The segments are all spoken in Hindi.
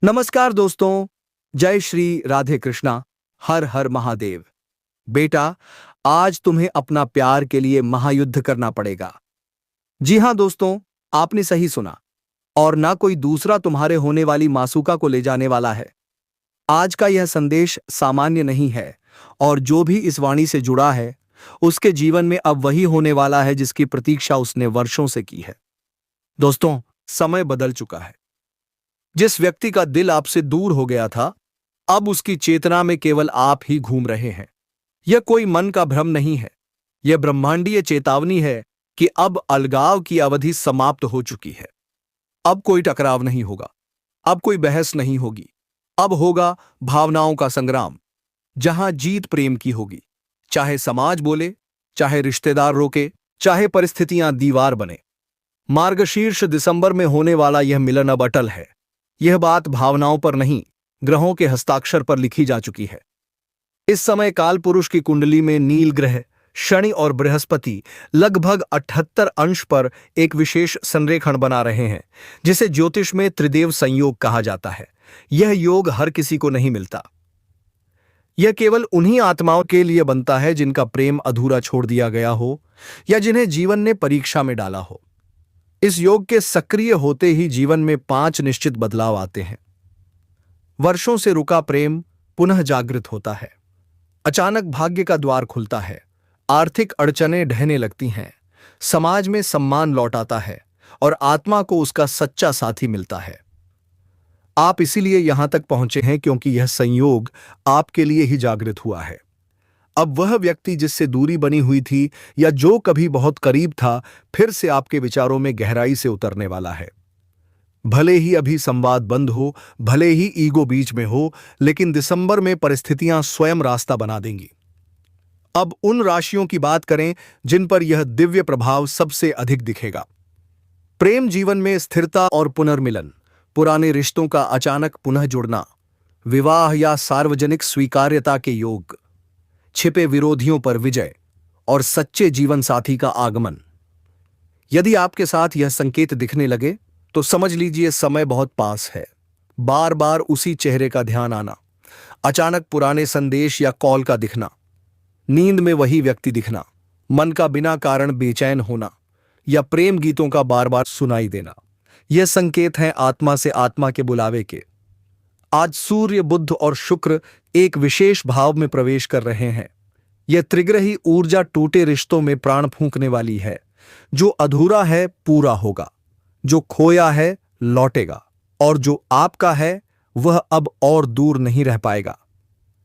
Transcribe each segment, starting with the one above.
नमस्कार दोस्तों। जय श्री राधे कृष्णा। हर हर महादेव। बेटा, आज तुम्हें अपना प्यार के लिए महायुद्ध करना पड़ेगा। जी हां दोस्तों, आपने सही सुना। और ना कोई दूसरा तुम्हारे होने वाली मासूका को ले जाने वाला है। आज का यह संदेश सामान्य नहीं है, और जो भी इस वाणी से जुड़ा है उसके जीवन में अब वही होने वाला है जिसकी प्रतीक्षा उसने वर्षों से की है। दोस्तों, समय बदल चुका है। जिस व्यक्ति का दिल आपसे दूर हो गया था, अब उसकी चेतना में केवल आप ही घूम रहे हैं। यह कोई मन का भ्रम नहीं है, यह ब्रह्मांडीय चेतावनी है कि अब अलगाव की अवधि समाप्त हो चुकी है। अब कोई टकराव नहीं होगा, अब कोई बहस नहीं होगी। अब होगा भावनाओं का संग्राम, जहां जीत प्रेम की होगी। चाहे समाज बोले, चाहे रिश्तेदार रोके, चाहे परिस्थितियां दीवार बने। मार्गशीर्ष दिसंबर में होने वाला यह मिलन अब अटल है। यह बात भावनाओं पर नहीं, ग्रहों के हस्ताक्षर पर लिखी जा चुकी है। इस समय काल पुरुष की कुंडली में नील ग्रह शनि और बृहस्पति लगभग 78 अंश पर एक विशेष संरेखण बना रहे हैं, जिसे ज्योतिष में त्रिदेव संयोग कहा जाता है। यह योग हर किसी को नहीं मिलता। यह केवल उन्हीं आत्माओं के लिए बनता है जिनका प्रेम अधूरा छोड़ दिया गया हो या जिन्हें जीवन ने परीक्षा में डाला हो। इस योग के सक्रिय होते ही जीवन में 5 निश्चित बदलाव आते हैं। वर्षों से रुका प्रेम पुनः जागृत होता है। अचानक भाग्य का द्वार खुलता है। आर्थिक अड़चनें ढहने लगती हैं। समाज में सम्मान लौट आता है और आत्मा को उसका सच्चा साथी मिलता है। आप इसीलिए यहां तक पहुंचे हैं क्योंकि यह संयोग आपके लिए ही जागृत हुआ है। अब वह व्यक्ति जिससे दूरी बनी हुई थी या जो कभी बहुत करीब था, फिर से आपके विचारों में गहराई से उतरने वाला है। भले ही अभी संवाद बंद हो, भले ही ईगो बीच में हो, लेकिन दिसंबर में परिस्थितियां स्वयं रास्ता बना देंगी। अब उन राशियों की बात करें जिन पर यह दिव्य प्रभाव सबसे अधिक दिखेगा। प्रेम जीवन में स्थिरता और पुनर्मिलन, पुराने रिश्तों का अचानक पुनः जुड़ना, विवाह या सार्वजनिक स्वीकार्यता के योग, छिपे विरोधियों पर विजय और सच्चे जीवन साथी का आगमन। यदि आपके साथ यह संकेत दिखने लगे तो समझ लीजिए समय बहुत पास है। बार बार उसी चेहरे का ध्यान आना, अचानक पुराने संदेश या कॉल का दिखना, नींद में वही व्यक्ति दिखना, मन का बिना कारण बेचैन होना या प्रेम गीतों का बार बार सुनाई देना, यह संकेत हैं आत्मा से आत्मा के बुलावे के। आज सूर्य, बुध और शुक्र एक विशेष भाव में प्रवेश कर रहे हैं। यह त्रिग्रही ऊर्जा टूटे रिश्तों में प्राण फूंकने वाली है। जो अधूरा है पूरा होगा, जो खोया है लौटेगा, और जो आपका है वह अब और दूर नहीं रह पाएगा।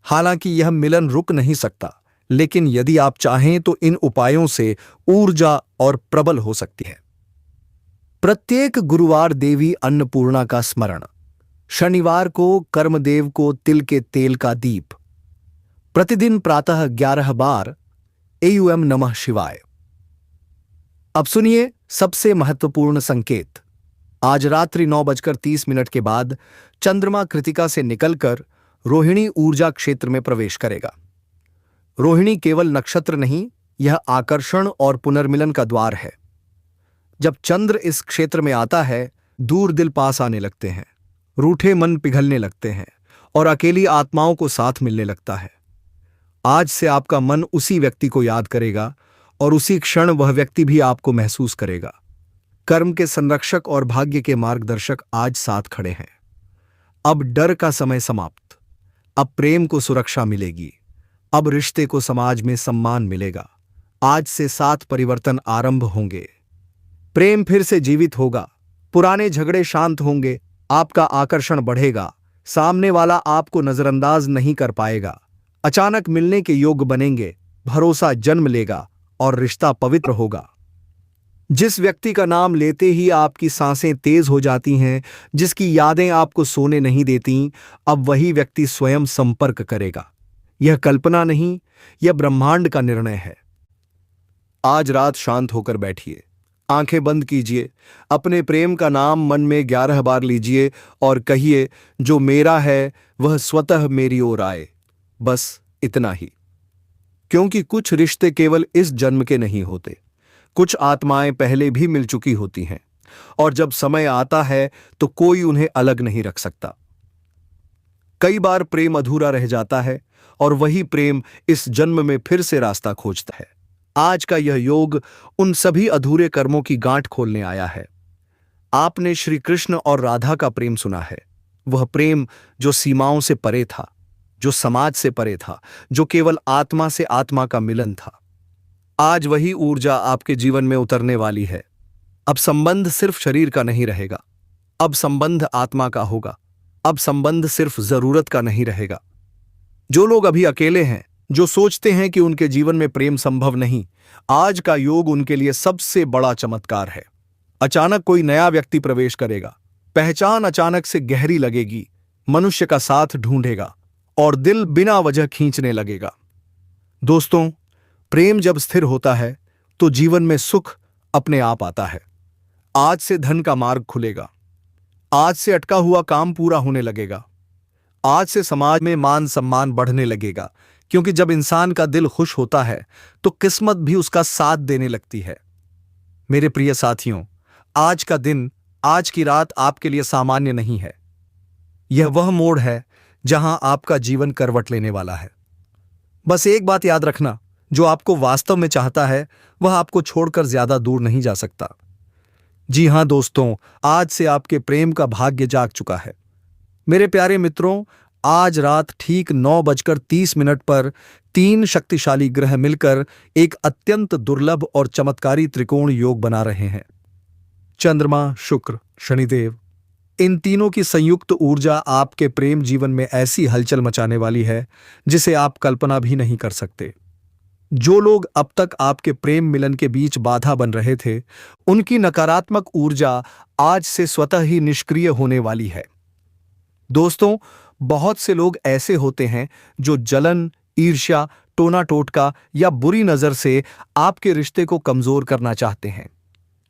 हालांकि यह मिलन रुक नहीं सकता, लेकिन यदि आप चाहें तो इन उपायों से ऊर्जा और प्रबल हो सकती है। प्रत्येक गुरुवार देवी अन्नपूर्णा का स्मरण, शनिवार को कर्मदेव को तिल के तेल का दीप, प्रतिदिन प्रातः 11 बार एयूएम नमः शिवाय। अब सुनिए सबसे महत्वपूर्ण संकेत। आज रात्रि 9:30 के बाद चंद्रमा कृतिका से निकलकर रोहिणी ऊर्जा क्षेत्र में प्रवेश करेगा। रोहिणी केवल नक्षत्र नहीं, यह आकर्षण और पुनर्मिलन का द्वार है। जब चंद्र इस क्षेत्र में आता है, दूर दिल पास आने लगते हैं, रूठे मन पिघलने लगते हैं और अकेली आत्माओं को साथ मिलने लगता है। आज से आपका मन उसी व्यक्ति को याद करेगा और उसी क्षण वह व्यक्ति भी आपको महसूस करेगा। कर्म के संरक्षक और भाग्य के मार्गदर्शक आज साथ खड़े हैं। अब डर का समय समाप्त। अब प्रेम को सुरक्षा मिलेगी। अब रिश्ते को समाज में सम्मान मिलेगा। आज से 7 परिवर्तन आरंभ होंगे। प्रेम फिर से जीवित होगा। पुराने झगड़े शांत होंगे। आपका आकर्षण बढ़ेगा। सामने वाला आपको नजरअंदाज नहीं कर पाएगा। अचानक मिलने के योग बनेंगे। भरोसा जन्म लेगा और रिश्ता पवित्र होगा। जिस व्यक्ति का नाम लेते ही आपकी सांसें तेज हो जाती हैं, जिसकी यादें आपको सोने नहीं देती, अब वही व्यक्ति स्वयं संपर्क करेगा। यह कल्पना नहीं, यह ब्रह्मांड का निर्णय है। आज रात शांत होकर बैठिए, आंखें बंद कीजिए, अपने प्रेम का नाम मन में 11 बार लीजिए और कहिए, जो मेरा है वह स्वतः मेरी ओर आए। बस इतना ही। क्योंकि कुछ रिश्ते केवल इस जन्म के नहीं होते। कुछ आत्माएं पहले भी मिल चुकी होती हैं और जब समय आता है तो कोई उन्हें अलग नहीं रख सकता। कई बार प्रेम अधूरा रह जाता है और वही प्रेम इस जन्म में फिर से रास्ता खोजता है। आज का यह योग उन सभी अधूरे कर्मों की गांठ खोलने आया है। आपने श्री कृष्ण और राधा का प्रेम सुना है, वह प्रेम जो सीमाओं से परे था, जो समाज से परे था, जो केवल आत्मा से आत्मा का मिलन था। आज वही ऊर्जा आपके जीवन में उतरने वाली है। अब संबंध सिर्फ शरीर का नहीं रहेगा, अब संबंध आत्मा का होगा। अब संबंध सिर्फ जरूरत का नहीं रहेगा। जो लोग अभी अकेले हैं, जो सोचते हैं कि उनके जीवन में प्रेम संभव नहीं, आज का योग उनके लिए सबसे बड़ा चमत्कार है। अचानक कोई नया व्यक्ति प्रवेश करेगा, पहचान अचानक से गहरी लगेगी, मनुष्य का साथ ढूंढेगा और दिल बिना वजह खींचने लगेगा। दोस्तों, प्रेम जब स्थिर होता है तो जीवन में सुख अपने आप आता है। आज से धन का मार्ग खुलेगा, आज से अटका हुआ काम पूरा होने लगेगा, आज से समाज में मान सम्मान बढ़ने लगेगा, क्योंकि जब इंसान का दिल खुश होता है तो किस्मत भी उसका साथ देने लगती है। मेरे प्रिय साथियों, आज का दिन, आज की रात आपके लिए सामान्य नहीं है। यह वह मोड़ है जहां आपका जीवन करवट लेने वाला है। बस एक बात याद रखना, जो आपको वास्तव में चाहता है वह आपको छोड़कर ज्यादा दूर नहीं जा सकता। जी हां दोस्तों, आज से आपके प्रेम का भाग्य जाग चुका है। मेरे प्यारे मित्रों, आज रात ठीक 9:30 पर 3 शक्तिशाली ग्रह मिलकर एक अत्यंत दुर्लभ और चमत्कारी त्रिकोण योग बना रहे हैं। चंद्रमा, शुक्र, शनिदेव, इन तीनों की संयुक्त ऊर्जा आपके प्रेम जीवन में ऐसी हलचल मचाने वाली है जिसे आप कल्पना भी नहीं कर सकते। जो लोग अब तक आपके प्रेम मिलन के बीच बाधा बन रहे थे, उनकी नकारात्मक ऊर्जा आज से स्वतः ही निष्क्रिय होने वाली है। दोस्तों, बहुत से लोग ऐसे होते हैं जो जलन, ईर्ष्या, टोना टोटका या बुरी नजर से आपके रिश्ते को कमजोर करना चाहते हैं,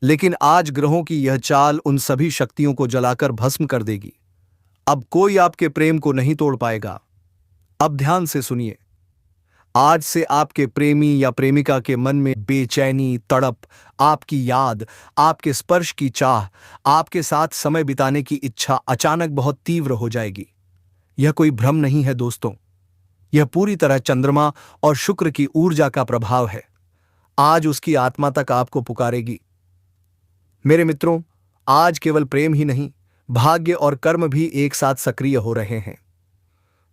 लेकिन आज ग्रहों की यह चाल उन सभी शक्तियों को जलाकर भस्म कर देगी। अब कोई आपके प्रेम को नहीं तोड़ पाएगा। अब ध्यान से सुनिए, आज से आपके प्रेमी या प्रेमिका के मन में बेचैनी, तड़प, आपकी याद, आपके स्पर्श की चाह, आपके साथ समय बिताने की इच्छा अचानक बहुत तीव्र हो जाएगी। यह कोई भ्रम नहीं है दोस्तों, यह पूरी तरह चंद्रमा और शुक्र की ऊर्जा का प्रभाव है। आज उसकी आत्मा तक आपको पुकारेगी। मेरे मित्रों, आज केवल प्रेम ही नहीं, भाग्य और कर्म भी एक साथ सक्रिय हो रहे हैं।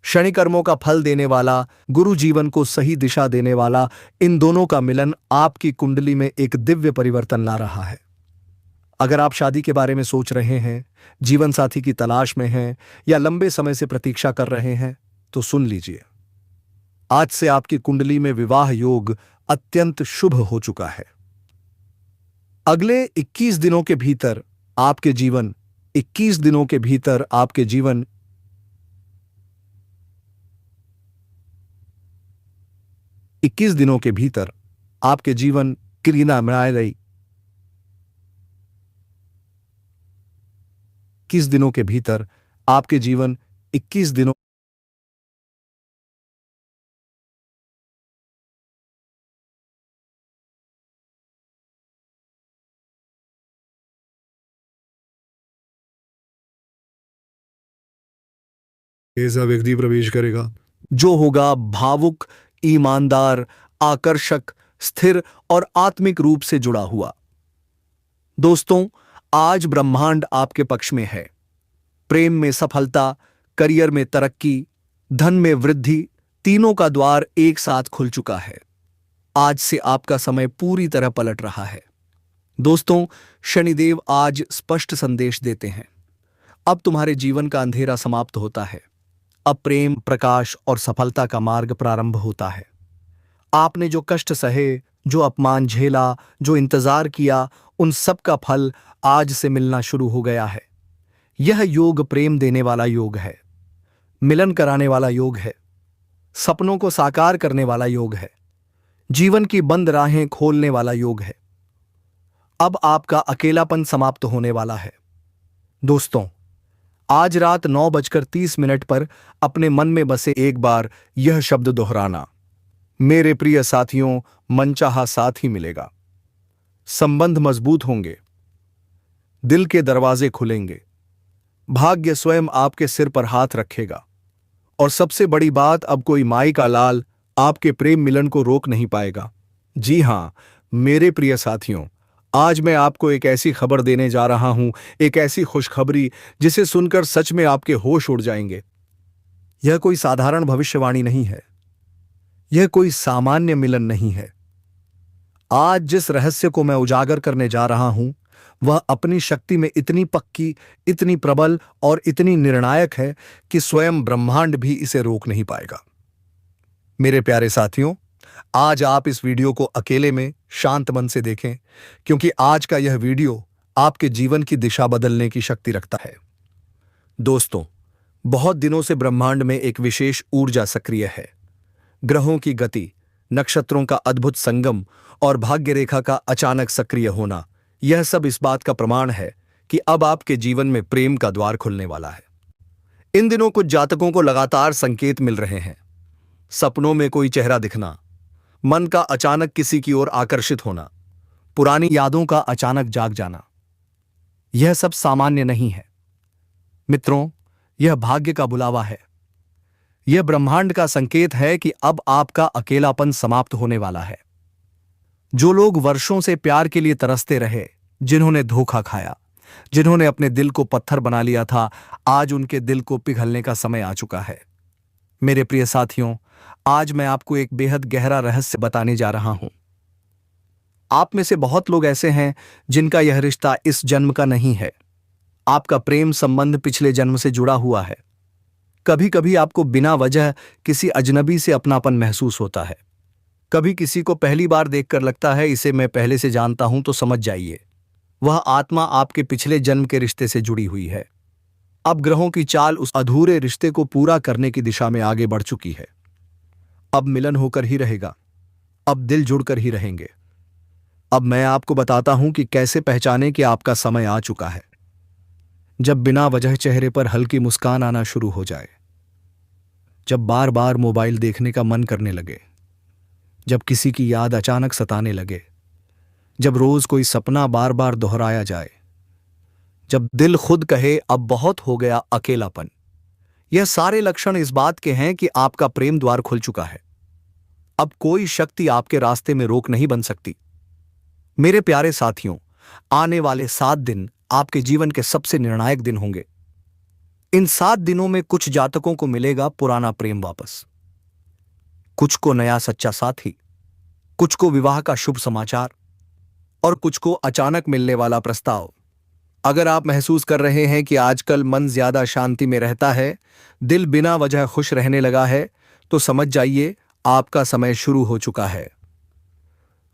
शनि कर्मों का फल देने वाला, गुरु जीवन को सही दिशा देने वाला, इन दोनों का मिलन आपकी कुंडली में एक दिव्य परिवर्तन ला रहा है। अगर आप शादी के बारे में सोच रहे हैं, जीवन साथी की तलाश में हैं या लंबे समय से प्रतीक्षा कर रहे हैं, तो सुन लीजिए, आज से आपकी कुंडली में विवाह योग अत्यंत शुभ हो चुका है। अगले 21 दिनों के भीतर आपके जीवन 21 दिनों के भीतर आपके जीवन 21 दिनों के भीतर आपके जीवन क्रीनामयालय 21 दिनों के भीतर आपके जीवन 21 दिनों ऐसा व्यक्ति प्रवेश करेगा जो होगा भावुक, ईमानदार, आकर्षक, स्थिर और आत्मिक रूप से जुड़ा हुआ। दोस्तों, आज ब्रह्मांड आपके पक्ष में है। प्रेम में सफलता, करियर में तरक्की, धन में वृद्धि, तीनों का द्वार एक साथ खुल चुका है। आज से आपका समय पूरी तरह पलट रहा है। दोस्तों, शनिदेव आज स्पष्ट संदेश देते हैं, अब तुम्हारे जीवन का अंधेरा समाप्त होता है। अब प्रेम, प्रकाश और सफलता का मार्ग प्रारंभ होता है। आपने जो कष्ट सहे, जो अपमान झेला, जो इंतजार किया, उन सब का फल आज से मिलना शुरू हो गया है। यह योग प्रेम देने वाला योग है, मिलन कराने वाला योग है, सपनों को साकार करने वाला योग है, जीवन की बंद राहें खोलने वाला योग है। अब आपका अकेलापन समाप्त होने वाला है। दोस्तों, आज रात 9:30 पर अपने मन में बसे एक बार यह शब्द दोहराना, मेरे प्रिय साथियों, मनचाहा साथ ही मिलेगा। संबंध मजबूत होंगे, दिल के दरवाजे खुलेंगे, भाग्य स्वयं आपके सिर पर हाथ रखेगा। और सबसे बड़ी बात, अब कोई माई का लाल आपके प्रेम मिलन को रोक नहीं पाएगा। जी हां मेरे प्रिय साथियों, आज मैं आपको एक ऐसी खबर देने जा रहा हूं, एक ऐसी खुशखबरी जिसे सुनकर सच में आपके होश उड़ जाएंगे। यह कोई साधारण भविष्यवाणी नहीं है, यह कोई सामान्य मिलन नहीं है। आज जिस रहस्य को मैं उजागर करने जा रहा हूं, वह अपनी शक्ति में इतनी पक्की, इतनी प्रबल और इतनी निर्णायक है कि स्वयं ब्रह्मांड भी इसे रोक नहीं पाएगा। मेरे प्यारे साथियों, आज आप इस वीडियो को अकेले में शांत मन से देखें, क्योंकि आज का यह वीडियो आपके जीवन की दिशा बदलने की शक्ति रखता है। दोस्तों, बहुत दिनों से ब्रह्मांड में एक विशेष ऊर्जा सक्रिय है। ग्रहों की गति, नक्षत्रों का अद्भुत संगम और भाग्य रेखा का अचानक सक्रिय होना, यह सब इस बात का प्रमाण है कि अब आपके जीवन में प्रेम का द्वार खुलने वाला है। इन दिनों कुछ जातकों को लगातार संकेत मिल रहे हैं। सपनों में कोई चेहरा दिखना, मन का अचानक किसी की ओर आकर्षित होना, पुरानी यादों का अचानक जाग जाना। यह सब सामान्य नहीं है मित्रों, यह भाग्य का बुलावा है। यह ब्रह्मांड का संकेत है कि अब आपका अकेलापन समाप्त होने वाला है। जो लोग वर्षों से प्यार के लिए तरसते रहे, जिन्होंने धोखा खाया, जिन्होंने अपने दिल को पत्थर बना लिया था, आज उनके दिल को पिघलने का समय आ चुका है। मेरे प्रिय साथियों, आज मैं आपको एक बेहद गहरा रहस्य बताने जा रहा हूं। आप में से बहुत लोग ऐसे हैं जिनका यह रिश्ता इस जन्म का नहीं है। आपका प्रेम संबंध पिछले जन्म से जुड़ा हुआ है। कभी कभी आपको बिना वजह किसी अजनबी से अपनापन महसूस होता है। कभी किसी को पहली बार देखकर लगता है इसे मैं पहले से जानता हूं, तो समझ जाइए वह आत्मा आपके पिछले जन्म के रिश्ते से जुड़ी हुई है। अब ग्रहों की चाल उस अधूरे रिश्ते को पूरा करने की दिशा में आगे बढ़ चुकी है। अब मिलन होकर ही रहेगा, अब दिल जुड़कर ही रहेंगे। अब मैं आपको बताता हूं कि कैसे पहचाने कि आपका समय आ चुका है। जब बिना वजह चेहरे पर हल्की मुस्कान आना शुरू हो जाए, जब बार बार मोबाइल देखने का मन करने लगे, जब किसी की याद अचानक सताने लगे, जब रोज कोई सपना बार बार दोहराया जाए, जब दिल खुद कहे अब बहुत हो गया अकेलापन, यह सारे लक्षण इस बात के हैं कि आपका प्रेम द्वार खुल चुका है। अब कोई शक्ति आपके रास्ते में रोक नहीं बन सकती। मेरे प्यारे साथियों, आने वाले 7 दिन आपके जीवन के सबसे निर्णायक दिन होंगे। इन 7 दिनों में कुछ जातकों को मिलेगा पुराना प्रेम वापस, कुछ को नया सच्चा साथी, कुछ को विवाह का शुभ समाचार और कुछ को अचानक मिलने वाला प्रस्ताव। अगर आप महसूस कर रहे हैं कि आजकल मन ज्यादा शांति में रहता है, दिल बिना वजह खुश रहने लगा है, तो समझ जाइए आपका समय शुरू हो चुका है।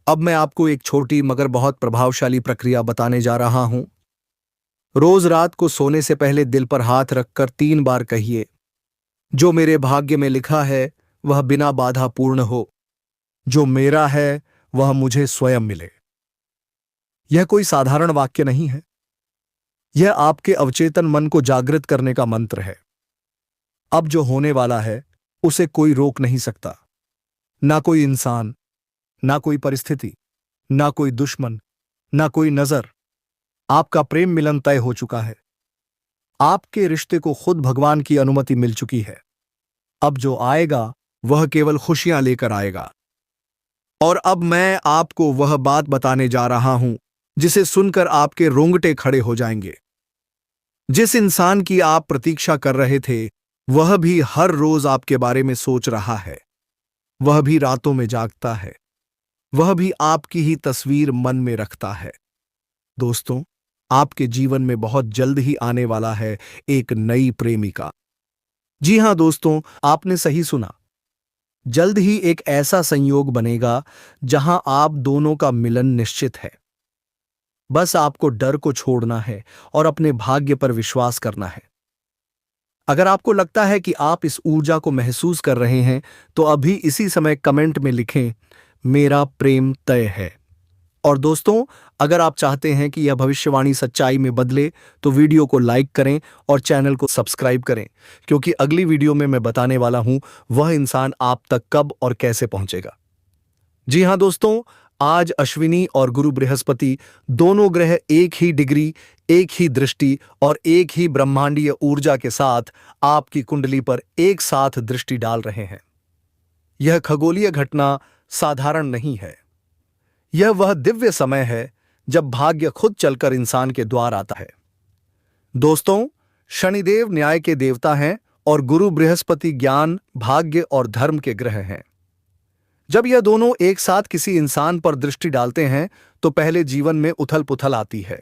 अब मैं आपको एक छोटी मगर बहुत प्रभावशाली प्रक्रिया बताने जा रहा हूं। रोज रात को सोने से पहले दिल पर हाथ रखकर 3 बार कहिए, जो मेरे भाग्य में लिखा है वह बिना बाधा पूर्ण हो, जो मेरा है वह मुझे स्वयं मिले। यह कोई साधारण वाक्य नहीं है, यह आपके अवचेतन मन को जागृत करने का मंत्र है। अब जो होने वाला है उसे कोई रोक नहीं सकता, ना कोई इंसान, ना कोई परिस्थिति, ना कोई दुश्मन, ना कोई नजर। आपका प्रेम मिलन तय हो चुका है। आपके रिश्ते को खुद भगवान की अनुमति मिल चुकी है। अब जो आएगा वह केवल खुशियां लेकर आएगा। और अब मैं आपको वह बात बताने जा रहा हूं जिसे सुनकर आपके रोंगटे खड़े हो जाएंगे। जिस इंसान की आप प्रतीक्षा कर रहे थे, वह भी हर रोज आपके बारे में सोच रहा है, वह भी रातों में जागता है, वह भी आपकी ही तस्वीर मन में रखता है। दोस्तों, आपके जीवन में बहुत जल्द ही आने वाला है एक नई प्रेमिका। जी हां दोस्तों, आपने सही सुना। जल्द ही एक ऐसा संयोग बनेगा जहां आप दोनों का मिलन निश्चित है। बस आपको डर को छोड़ना है और अपने भाग्य पर विश्वास करना है। अगर आपको लगता है कि आप इस ऊर्जा को महसूस कर रहे हैं, तो अभी इसी समय कमेंट में लिखें, मेरा प्रेम तय है। और दोस्तों, अगर आप चाहते हैं कि यह भविष्यवाणी सच्चाई में बदले, तो वीडियो को लाइक करें और चैनल को सब्सक्राइब करें, क्योंकि अगली वीडियो में मैं बताने वाला हूं वह इंसान आप तक कब और कैसे पहुंचेगा। जी हां दोस्तों, आज अश्विनी और गुरु बृहस्पति दोनों ग्रह एक ही डिग्री, एक ही दृष्टि और एक ही ब्रह्मांडीय ऊर्जा के साथ आपकी कुंडली पर एक साथ दृष्टि डाल रहे हैं। यह खगोलीय घटना साधारण नहीं है। यह वह दिव्य समय है जब भाग्य खुद चलकर इंसान के द्वार आता है। दोस्तों, शनिदेव न्याय के देवता हैं और गुरु बृहस्पति ज्ञान, भाग्य और धर्म के ग्रह हैं। जब यह दोनों एक साथ किसी इंसान पर दृष्टि डालते हैं तो पहले जीवन में उथल पुथल आती है,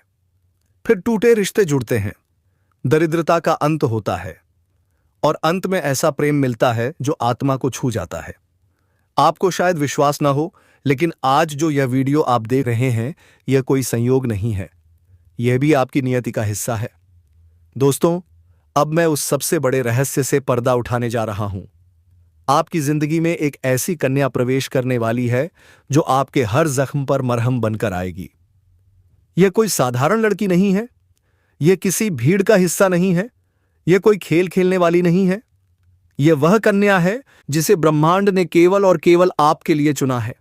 फिर टूटे रिश्ते जुड़ते हैं, दरिद्रता का अंत होता है और अंत में ऐसा प्रेम मिलता है जो आत्मा को छू जाता है। आपको शायद विश्वास न हो, लेकिन आज जो यह वीडियो आप देख रहे हैं यह कोई संयोग नहीं है, यह भी आपकी नियति का हिस्सा है। दोस्तों, अब मैं उस सबसे बड़े रहस्य से पर्दा उठाने जा रहा हूं। आपकी जिंदगी में एक ऐसी कन्या प्रवेश करने वाली है जो आपके हर जख्म पर मरहम बनकर आएगी। यह कोई साधारण लड़की नहीं है, यह किसी भीड़ का हिस्सा नहीं है, यह कोई खेल खेलने वाली नहीं है। यह वह कन्या है जिसे ब्रह्मांड ने केवल और केवल आपके लिए चुना है।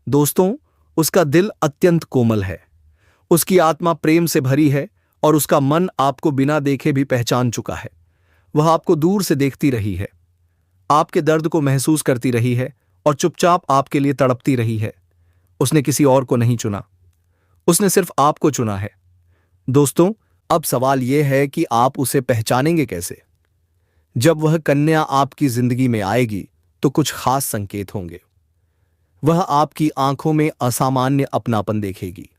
दोस्तों, उसका दिल अत्यंत कोमल है, उसकी आत्मा प्रेम से भरी है और उसका मन आपको बिना देखे भी पहचान चुका है। वह आपको दूर से देखती रही है, आपके दर्द को महसूस करती रही है और चुपचाप आपके लिए तड़पती रही है। उसने किसी और को नहीं चुना, उसने सिर्फ आपको चुना है। दोस्तों, अब सवाल यह है कि आप उसे पहचानेंगे कैसे? जब वह कन्या आपकी जिंदगी में आएगी तो कुछ खास संकेत होंगे। वह आपकी आंखों में असामान्य अपनापन देखेगी,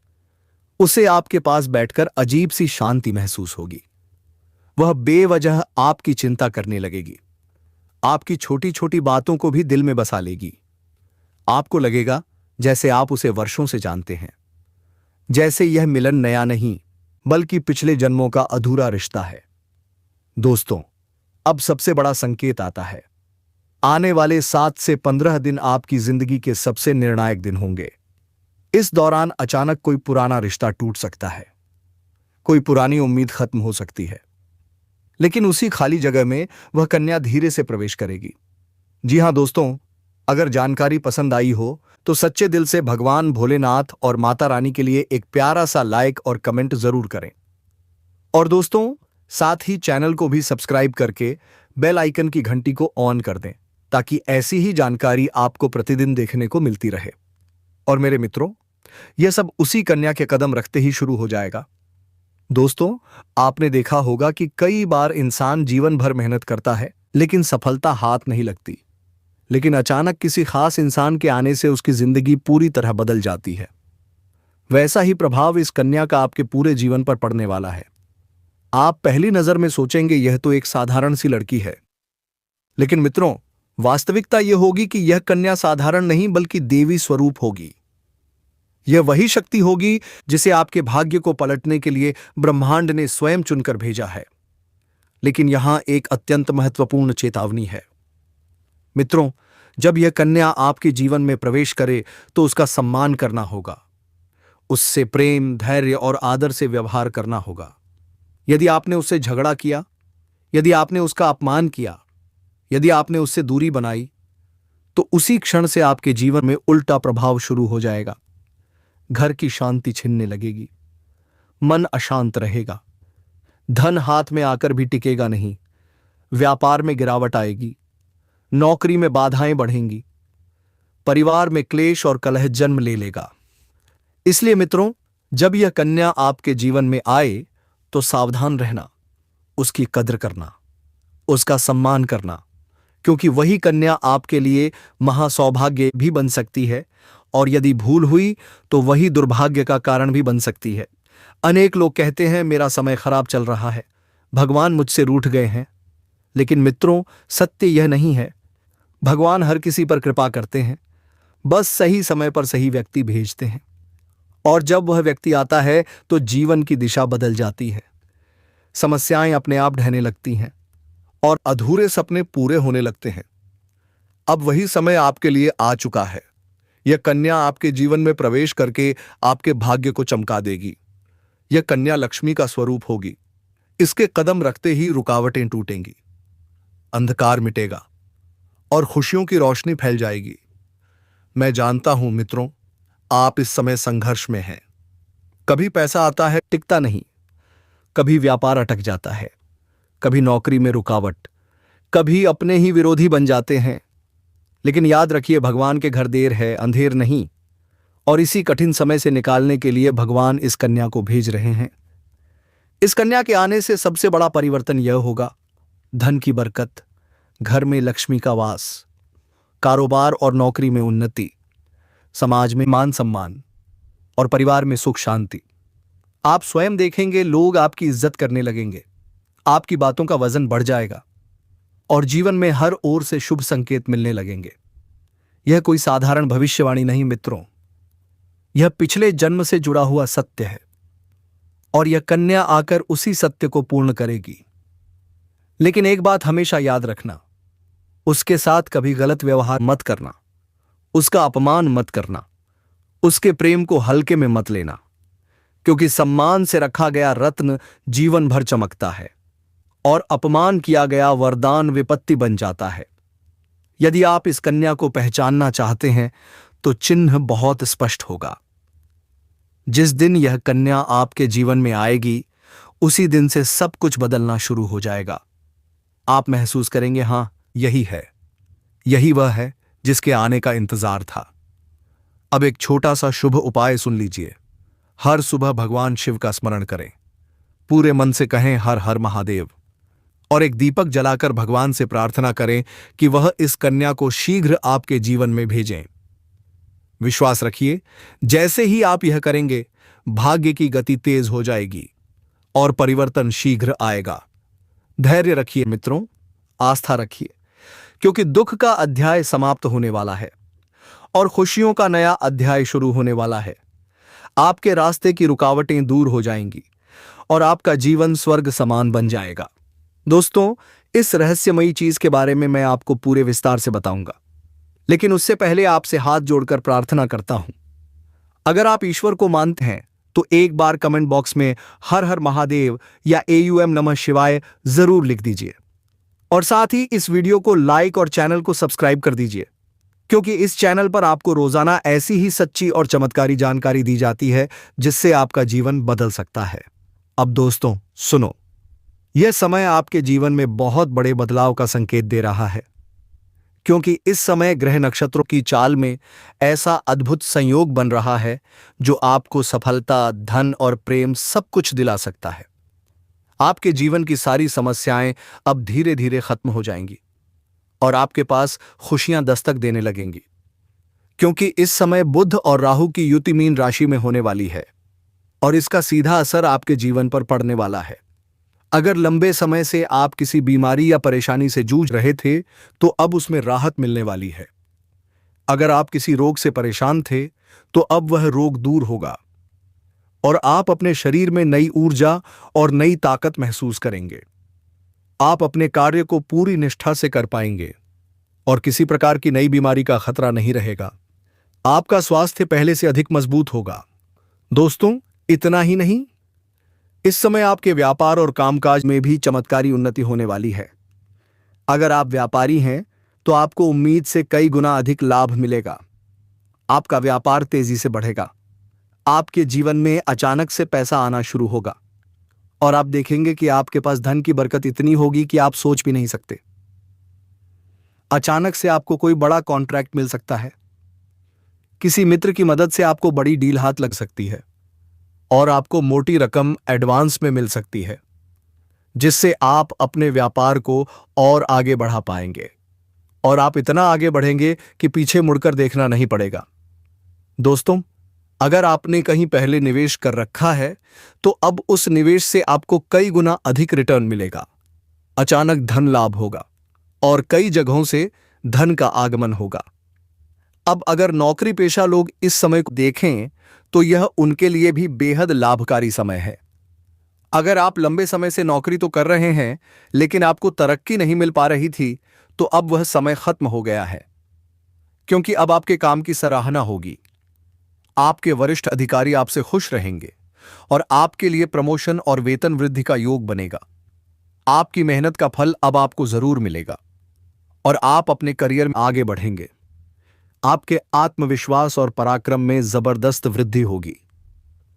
उसे आपके पास बैठकर अजीब सी शांति महसूस होगी। वह बेवजह आपकी चिंता करने लगेगी, आपकी छोटी छोटी बातों को भी दिल में बसा लेगी। आपको लगेगा जैसे आप उसे वर्षों से जानते हैं, जैसे यह मिलन नया नहीं बल्कि पिछले जन्मों का अधूरा रिश्ता है। दोस्तों, अब सबसे बड़ा संकेत आता है। आने वाले 7 से 15 दिन आपकी जिंदगी के सबसे निर्णायक दिन होंगे। इस दौरान अचानक कोई पुराना रिश्ता टूट सकता है, कोई पुरानी उम्मीद खत्म हो सकती है, लेकिन उसी खाली जगह में वह कन्या धीरे से प्रवेश करेगी। जी हां दोस्तों, अगर जानकारी पसंद आई हो तो सच्चे दिल से भगवान भोलेनाथ और माता रानी के लिए एक प्यारा सा लाइक और कमेंट जरूर करें। और दोस्तों, साथ ही चैनल को भी सब्सक्राइब करके बेल आइकन की घंटी को ऑन कर दें ताकि ऐसी ही जानकारी आपको प्रतिदिन देखने को मिलती रहे। और मेरे मित्रों, यह सब उसी कन्या के कदम रखते ही शुरू हो जाएगा। दोस्तों, आपने देखा होगा कि कई बार इंसान जीवन भर मेहनत करता है लेकिन सफलता हाथ नहीं लगती, लेकिन अचानक किसी खास इंसान के आने से उसकी जिंदगी पूरी तरह बदल जाती है। वैसा ही प्रभाव इस कन्या का आपके पूरे जीवन पर पड़ने वाला है। आप पहली नजर में सोचेंगे यह तो एक साधारण सी लड़की है, लेकिन मित्रों, वास्तविकता यह होगी कि यह कन्या साधारण नहीं बल्कि देवी स्वरूप होगी। यह वही शक्ति होगी जिसे आपके भाग्य को पलटने के लिए ब्रह्मांड ने स्वयं चुनकर भेजा है। लेकिन यहां एक अत्यंत महत्वपूर्ण चेतावनी है। मित्रों, जब यह कन्या आपके जीवन में प्रवेश करे तो उसका सम्मान करना होगा, उससे प्रेम, धैर्य और आदर से व्यवहार करना होगा। यदि आपने उससे झगड़ा किया, यदि आपने उसका अपमान किया, यदि आपने उससे दूरी बनाई, तो उसी क्षण से आपके जीवन में उल्टा प्रभाव शुरू हो जाएगा। घर की शांति छिनने लगेगी, मन अशांत रहेगा, धन हाथ में आकर भी टिकेगा नहीं, व्यापार में गिरावट आएगी, नौकरी में बाधाएं बढ़ेंगी, परिवार में क्लेश और कलह जन्म ले लेगा। इसलिए मित्रों, जब यह कन्या आपके जीवन में आए तो सावधान रहना, उसकी कद्र करना, उसका सम्मान करना, क्योंकि वही कन्या आपके लिए महासौभाग्य भी बन सकती है और यदि भूल हुई तो वही दुर्भाग्य का कारण भी बन सकती है। अनेक लोग कहते हैं मेरा समय खराब चल रहा है, भगवान मुझसे रूठ गए हैं। लेकिन मित्रों, सत्य यह नहीं है। भगवान हर किसी पर कृपा करते हैं, बस सही समय पर सही व्यक्ति भेजते हैं, और जब वह व्यक्ति आता है तो जीवन की दिशा बदल जाती है। समस्याएं अपने आप ढहने लगती हैं और अधूरे सपने पूरे होने लगते हैं। अब वही समय आपके लिए आ चुका है। यह कन्या आपके जीवन में प्रवेश करके आपके भाग्य को चमका देगी। यह कन्या लक्ष्मी का स्वरूप होगी। इसके कदम रखते ही रुकावटें टूटेंगी, अंधकार मिटेगा और खुशियों की रोशनी फैल जाएगी। मैं जानता हूं मित्रों, आप इस समय संघर्ष में हैं। कभी पैसा आता है, टिकता नहीं, कभी व्यापार अटक जाता है, कभी नौकरी में रुकावट, कभी अपने ही विरोधी बन जाते हैं। लेकिन याद रखिए, भगवान के घर देर है, अंधेर नहीं। और इसी कठिन समय से निकालने के लिए भगवान इस कन्या को भेज रहे हैं। इस कन्या के आने से सबसे बड़ा परिवर्तन यह होगा: धन की बरकत, घर में लक्ष्मी का वास, कारोबार और नौकरी में उन्नति, समाज में मान सम्मान और परिवार में सुख शांति। आप स्वयं देखेंगे, लोग आपकी इज्जत करने लगेंगे, आपकी बातों का वजन बढ़ जाएगा और जीवन में हर ओर से शुभ संकेत मिलने लगेंगे। यह कोई साधारण भविष्यवाणी नहीं मित्रों, यह पिछले जन्म से जुड़ा हुआ सत्य है और यह कन्या आकर उसी सत्य को पूर्ण करेगी। लेकिन एक बात हमेशा याद रखना, उसके साथ कभी गलत व्यवहार मत करना, उसका अपमान मत करना, उसके प्रेम को हल्के में मत लेना, क्योंकि सम्मान से रखा गया रत्न जीवन भर चमकता है और अपमान किया गया वरदान विपत्ति बन जाता है। यदि आप इस कन्या को पहचानना चाहते हैं तो चिन्ह बहुत स्पष्ट होगा। जिस दिन यह कन्या आपके जीवन में आएगी, उसी दिन से सब कुछ बदलना शुरू हो जाएगा। आप महसूस करेंगे, हां, यही है, यही वह है जिसके आने का इंतजार था। अब एक छोटा सा शुभ उपाय सुन लीजिए। हर सुबह भगवान शिव का स्मरण करें, पूरे मन से कहें हर हर महादेव, और एक दीपक जलाकर भगवान से प्रार्थना करें कि वह इस कन्या को शीघ्र आपके जीवन में भेजें। विश्वास रखिए, जैसे ही आप यह करेंगे, भाग्य की गति तेज हो जाएगी और परिवर्तन शीघ्र आएगा। धैर्य रखिए मित्रों, आस्था रखिए, क्योंकि दुख का अध्याय समाप्त होने वाला है और खुशियों का नया अध्याय शुरू होने वाला है। आपके रास्ते की रुकावटें दूर हो जाएंगी और आपका जीवन स्वर्ग समान बन जाएगा। दोस्तों, इस रहस्यमयी चीज के बारे में मैं आपको पूरे विस्तार से बताऊंगा, लेकिन उससे पहले आपसे हाथ जोड़कर प्रार्थना करता हूं। अगर आप ईश्वर को मानते हैं तो एक बार कमेंट बॉक्स में हर हर महादेव या AUM नमः शिवाय जरूर लिख दीजिए और साथ ही इस वीडियो को लाइक और चैनल को सब्सक्राइब कर दीजिए, क्योंकि इस चैनल पर आपको रोजाना ऐसी ही सच्ची और चमत्कारी जानकारी दी जाती है जिससे आपका जीवन बदल सकता है। अब दोस्तों सुनो, यह समय आपके जीवन में बहुत बड़े बदलाव का संकेत दे रहा है, क्योंकि इस समय ग्रह नक्षत्रों की चाल में ऐसा अद्भुत संयोग बन रहा है जो आपको सफलता, धन और प्रेम सब कुछ दिला सकता है। आपके जीवन की सारी समस्याएं अब धीरे धीरे खत्म हो जाएंगी और आपके पास खुशियां दस्तक देने लगेंगी, क्योंकि इस समय बुध और राहु की युति मीन राशि में होने वाली है और इसका सीधा असर आपके जीवन पर पड़ने वाला है। अगर लंबे समय से आप किसी बीमारी या परेशानी से जूझ रहे थे तो अब उसमें राहत मिलने वाली है। अगर आप किसी रोग से परेशान थे तो अब वह रोग दूर होगा और आप अपने शरीर में नई ऊर्जा और नई ताकत महसूस करेंगे। आप अपने कार्य को पूरी निष्ठा से कर पाएंगे और किसी प्रकार की नई बीमारी का खतरा नहीं रहेगा। आपका स्वास्थ्य पहले से अधिक मजबूत होगा। दोस्तों, इतना ही नहीं, इस समय आपके व्यापार और कामकाज में भी चमत्कारी उन्नति होने वाली है। अगर आप व्यापारी हैं तो आपको उम्मीद से कई गुना अधिक लाभ मिलेगा। आपका व्यापार तेजी से बढ़ेगा, आपके जीवन में अचानक से पैसा आना शुरू होगा और आप देखेंगे कि आपके पास धन की बरकत इतनी होगी कि आप सोच भी नहीं सकते। अचानक से आपको कोई बड़ा कॉन्ट्रैक्ट मिल सकता है, किसी मित्र की मदद से आपको बड़ी डील हाथ लग सकती है और आपको मोटी रकम एडवांस में मिल सकती है, जिससे आप अपने व्यापार को और आगे बढ़ा पाएंगे और आप इतना आगे बढ़ेंगे कि पीछे मुड़कर देखना नहीं पड़ेगा। दोस्तों, अगर आपने कहीं पहले निवेश कर रखा है तो अब उस निवेश से आपको कई गुना अधिक रिटर्न मिलेगा। अचानक धन लाभ होगा और कई जगहों से धन का आगमन होगा। अब अगर नौकरी पेशा लोग इस समय को देखें तो यह उनके लिए भी बेहद लाभकारी समय है। अगर आप लंबे समय से नौकरी तो कर रहे हैं लेकिन आपको तरक्की नहीं मिल पा रही थी, तो अब वह समय खत्म हो गया है, क्योंकि अब आपके काम की सराहना होगी। आपके वरिष्ठ अधिकारी आपसे खुश रहेंगे और आपके लिए प्रमोशन और वेतन वृद्धि का योग बनेगा। आपकी मेहनत का फल अब आपको जरूर मिलेगा और आप अपने करियर में आगे बढ़ेंगे। आपके आत्मविश्वास और पराक्रम में जबरदस्त वृद्धि होगी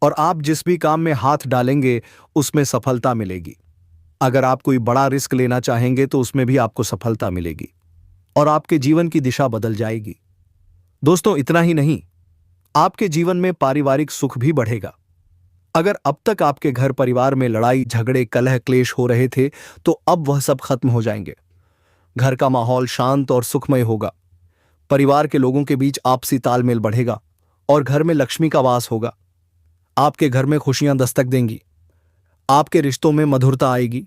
और आप जिस भी काम में हाथ डालेंगे उसमें सफलता मिलेगी। अगर आप कोई बड़ा रिस्क लेना चाहेंगे तो उसमें भी आपको सफलता मिलेगी और आपके जीवन की दिशा बदल जाएगी। दोस्तों, इतना ही नहीं, आपके जीवन में पारिवारिक सुख भी बढ़ेगा। अगर अब तक आपके घर परिवार में लड़ाई झगड़े कलह क्लेश हो रहे थे तो अब वह सब खत्म हो जाएंगे। घर का माहौल शांत और सुखमय होगा। परिवार के लोगों के बीच आपसी तालमेल बढ़ेगा और घर में लक्ष्मी का वास होगा। आपके घर में खुशियां दस्तक देंगी, आपके रिश्तों में मधुरता आएगी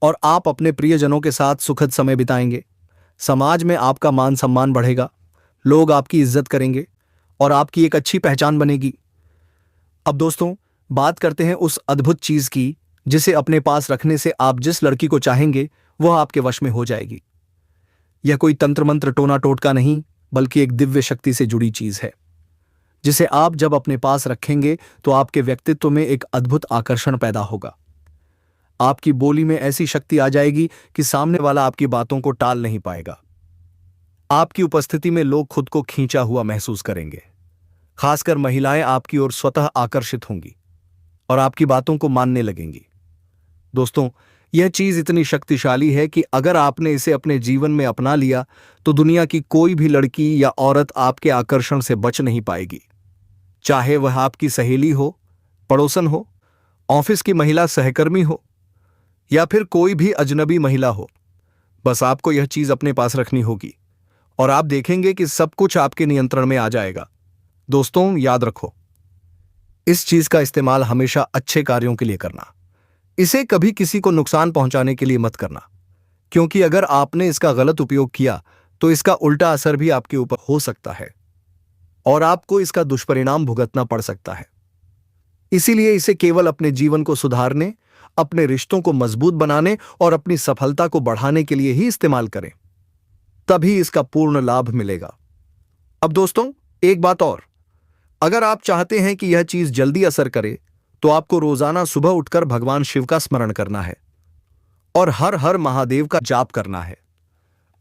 और आप अपने प्रियजनों के साथ सुखद समय बिताएंगे। समाज में आपका मान सम्मान बढ़ेगा, लोग आपकी इज्जत करेंगे और आपकी एक अच्छी पहचान बनेगी। अब दोस्तों, बात करते हैं उस अद्भुत चीज की जिसे अपने पास रखने से आप जिस लड़की को चाहेंगे वह आपके वश में हो जाएगी। यह कोई तंत्र मंत्र टोना टोटका नहीं, बल्कि एक दिव्य शक्ति से जुड़ी चीज है जिसे आप जब अपने पास रखेंगे तो आपके व्यक्तित्व में एक अद्भुत आकर्षण पैदा होगा। आपकी बोली में ऐसी शक्ति आ जाएगी कि सामने वाला आपकी बातों को टाल नहीं पाएगा। आपकी उपस्थिति में लोग खुद को खींचा हुआ महसूस करेंगे। खासकर महिलाएं आपकी ओर स्वतः आकर्षित होंगी और आपकी बातों को मानने लगेंगी। दोस्तों, यह चीज इतनी शक्तिशाली है कि अगर आपने इसे अपने जीवन में अपना लिया तो दुनिया की कोई भी लड़की या औरत आपके आकर्षण से बच नहीं पाएगी। चाहे वह आपकी सहेली हो, पड़ोसन हो, ऑफिस की महिला सहकर्मी हो या फिर कोई भी अजनबी महिला हो, बस आपको यह चीज अपने पास रखनी होगी और आप देखेंगे कि सब कुछ आपके नियंत्रण में आ जाएगा। दोस्तों, याद रखो, इस चीज का इस्तेमाल हमेशा अच्छे कार्यों के लिए करना। इसे कभी किसी को नुकसान पहुंचाने के लिए मत करना, क्योंकि अगर आपने इसका गलत उपयोग किया तो इसका उल्टा असर भी आपके ऊपर हो सकता है और आपको इसका दुष्परिणाम भुगतना पड़ सकता है। इसीलिए इसे केवल अपने जीवन को सुधारने, अपने रिश्तों को मजबूत बनाने और अपनी सफलता को बढ़ाने के लिए ही इस्तेमाल करें, तभी इसका पूर्ण लाभ मिलेगा। अब दोस्तों, एक बात और, अगर आप चाहते हैं कि यह चीज जल्दी असर करे तो आपको रोजाना सुबह उठकर भगवान शिव का स्मरण करना है और हर हर महादेव का जाप करना है।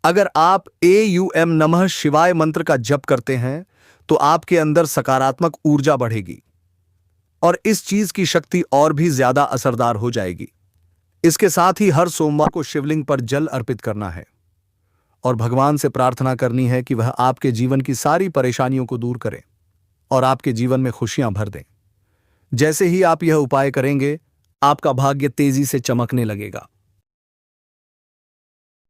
अगर आप AUM नमः शिवाय मंत्र का जप करते हैं तो आपके अंदर सकारात्मक ऊर्जा बढ़ेगी और इस चीज की शक्ति और भी ज्यादा असरदार हो जाएगी। इसके साथ ही हर सोमवार को शिवलिंग पर जल अर्पित करना है और भगवान से प्रार्थना करनी है कि वह आपके जीवन की सारी परेशानियों को दूर करें और आपके जीवन में खुशियां भर दें। जैसे ही आप यह उपाय करेंगे, आपका भाग्य तेजी से चमकने लगेगा